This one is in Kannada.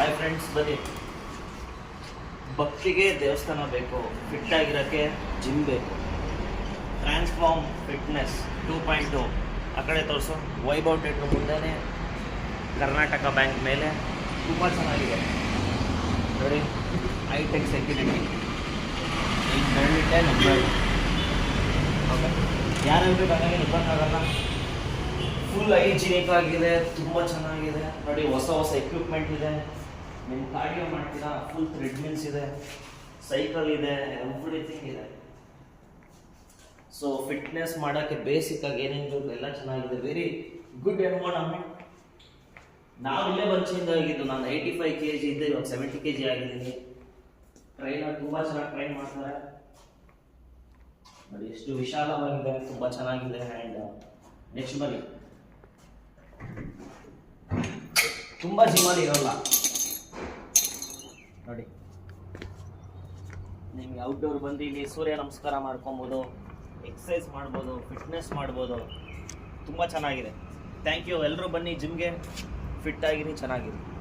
ಹಾಯ್ ಫ್ರೆಂಡ್ಸ್, ಬನ್ನಿ. ಭಕ್ತಿಗೆ ದೇವಸ್ಥಾನ ಬೇಕು, ಫಿಟ್ ಆಗಿರೋಕ್ಕೆ ಜಿಮ್ ಬೇಕು. ಟ್ರಾನ್ಸ್ಫಾರ್ಮ್ ಫಿಟ್ನೆಸ್ 2.2 ಆ ಕಡೆ ತೋರಿಸು. ವೈಭವ್ ಥಿಯೇಟ್ರ್ ಮುಂದೆನೇ ಕರ್ನಾಟಕ ಬ್ಯಾಂಕ್ ಮೇಲೆ ತುಂಬ ಚೆನ್ನಾಗಿದೆ ನೋಡಿ. ಹೈಟೆಕ್ ಸೆಕ್ಯೂರಿಟಿ ಈಗ ಹೇಳಿದ್ದೆ ನಂಬರ್. ಓಕೆ, ಯಾರು ಬೇಕಾಗಿ ನಿಬ್ಬಕ್ಕಾಗಲ್ಲ. ಫುಲ್ ಹೈಜಿನಿಕ್ ಆಗಿದೆ, ತುಂಬ ಚೆನ್ನಾಗಿದೆ ನೋಡಿ. ಹೊಸ ಎಕ್ವಿಪ್ಮೆಂಟ್ ಇದೆ. ನಿಮ್ಮ ಕಾರ್ಡಿಯೋ ಮಾಡ್ತೀರಾ, ಫುಲ್ ಥ್ರೆಡ್ಮಿಲ್ಸ್ ಇದೆ, ಸೈಕಲ್ ಇದೆ, ಎವ್ರಿಥಿಂಗ್ ಇದೆ. ಸೊ ಫಿಟ್ನೆಸ್ ಮಾಡೋಕ್ಕೆ ಬೇಸಿಕ್ ಆಗಿ ಏನೇನು ಬೇಕು ಎಲ್ಲ ಚೆನ್ನಾಗಿದೆ. Very good environment. ನಾವು ಇಲ್ಲೇ ಬಂಚಿಂದ ಆಗಿದ್ದು. ನಾನು 85 kg ಇದ್ದೆ, ಇವಾಗ 70 kg ಆಗಿದ್ದೀನಿ. ಟ್ರೈನರ್ ತುಂಬ ಚೆನ್ನಾಗಿ ಟ್ರೈನ್ ಮಾಡ್ತಾರೆ ನೋಡಿ. ಎಷ್ಟು ವಿಶಾಲವಾಗಿದೆ, ತುಂಬ ಚೆನ್ನಾಗಿದೆ. ಆ್ಯಂಡ್ ನೆಕ್ಸ್ಟ್ ಬನ್ನಿ, ತುಂಬ ಜಿಮ್ಮಲ್ಲಿ ಇರೋಲ್ಲ ನೋಡಿ. ನಿಮಗೆ ಔಟ್ಡೋರ್ ಬಂದು ಇಲ್ಲಿ ಸೂರ್ಯ ನಮಸ್ಕಾರ ಮಾಡ್ಕೊಬೋದು, ಎಕ್ಸಸೈಸ್ ಮಾಡ್ಬೋದು, ಫಿಟ್ನೆಸ್ ಮಾಡ್ಬೋದು. ತುಂಬ ಚೆನ್ನಾಗಿದೆ. Thank you. ಎಲ್ಲರೂ ಬನ್ನಿ ಜಿಮ್ಗೆ, ಫಿಟ್ ಆಗಿರಿ, ಚೆನ್ನಾಗಿರಿ.